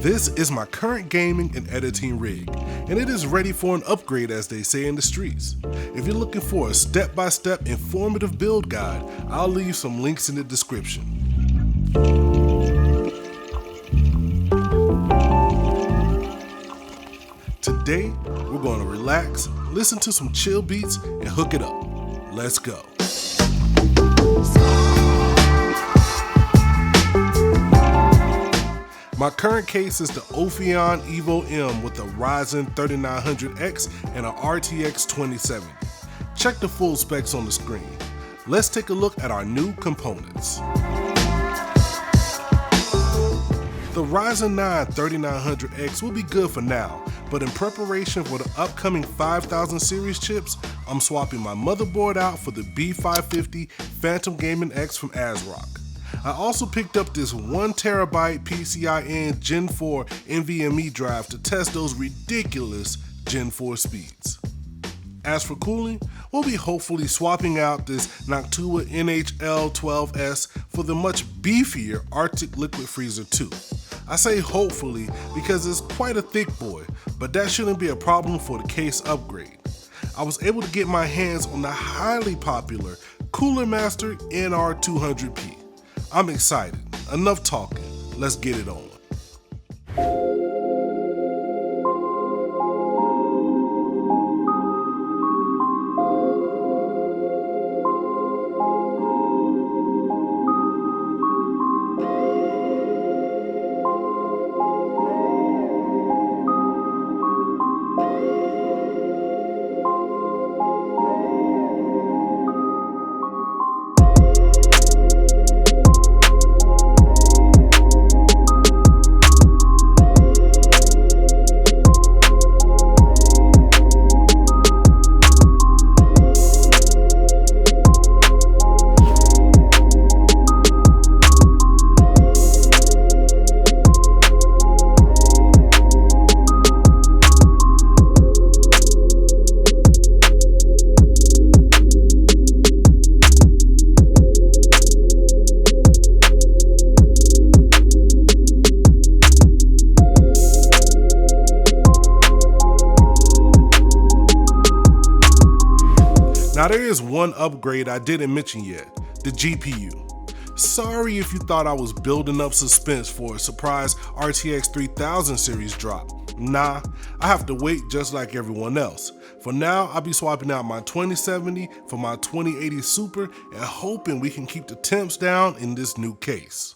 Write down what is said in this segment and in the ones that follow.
This is my current gaming and editing rig, and it is ready for an upgrade, as they say in the streets. If you're looking for a step-by-step informative build guide, I'll leave some links in the description. Today, we're going to relax, listen to some chill beats, and hook it up. Let's go. My current case is the Ophion Evo M with a Ryzen 3900X and a RTX 2070. Check the full specs on the screen. Let's take a look at our new components. The Ryzen 9 3900X will be good for now, but in preparation for the upcoming 5000 series chips, I'm swapping my motherboard out for the B550 Phantom gaming-itx from ASRock. I also picked up this 1TB PCIe Gen 4 NVMe drive to test those ridiculous Gen 4 speeds. As for cooling, we'll be hopefully swapping out this Noctua NHL12S for the much beefier Arctic Liquid Freezer 2. I say hopefully because it's quite a thick boy, but that shouldn't be a problem for the case upgrade. I was able to get my hands on the highly popular Cooler Master NR200P. I'm excited. Enough talking. Let's get it on. Now there is one upgrade I didn't mention yet, the GPU. Sorry if you thought I was building up suspense for a surprise RTX 3000 series drop. Nah, I have to wait just like everyone else. For now, I'll be swapping out my 2070 for my 2080 Super and hoping we can keep the temps down in this new case.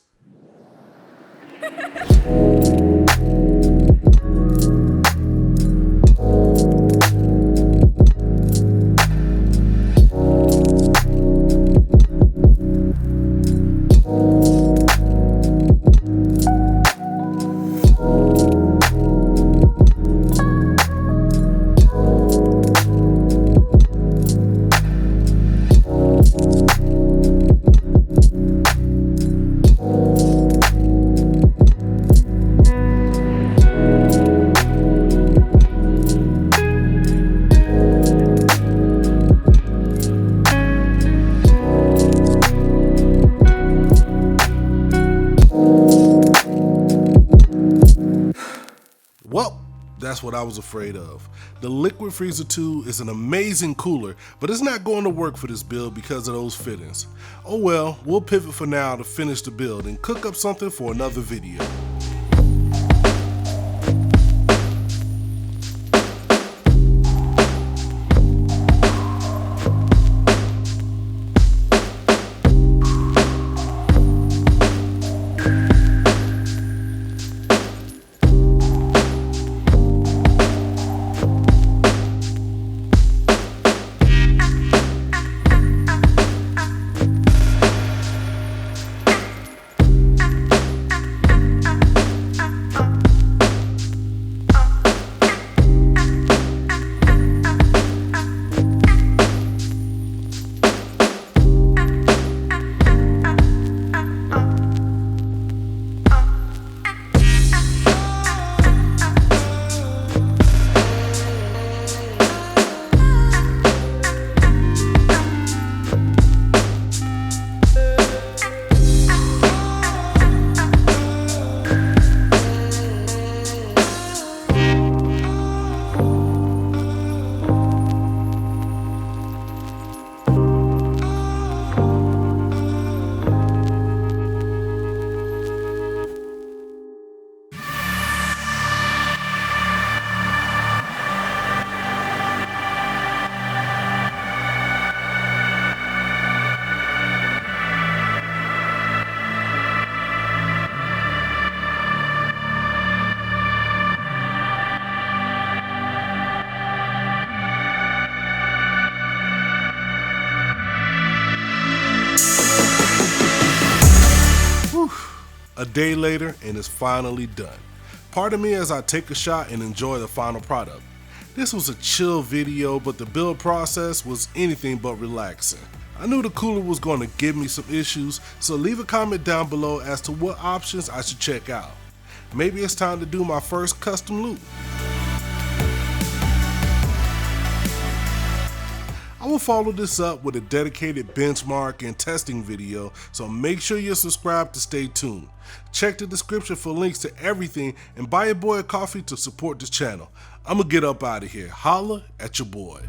Well, that's what I was afraid of. The Liquid Freezer 2 is an amazing cooler, but it's not going to work for this build because of those fittings. Oh well, we'll pivot for now to finish the build and cook up something for another video. A day later and it's finally done. Pardon me as I take a shot and enjoy the final product. This was a chill video, but the build process was anything but relaxing. I knew the cooler was going to give me some issues, so leave a comment down below as to what options I should check out. Maybe it's time to do my first custom loop. I will follow this up with a dedicated benchmark and testing video, so make sure you're subscribed to stay tuned. Check the description for links to everything and buy your boy a coffee to support this channel. I'm gonna get up out of here. Holla at your boy.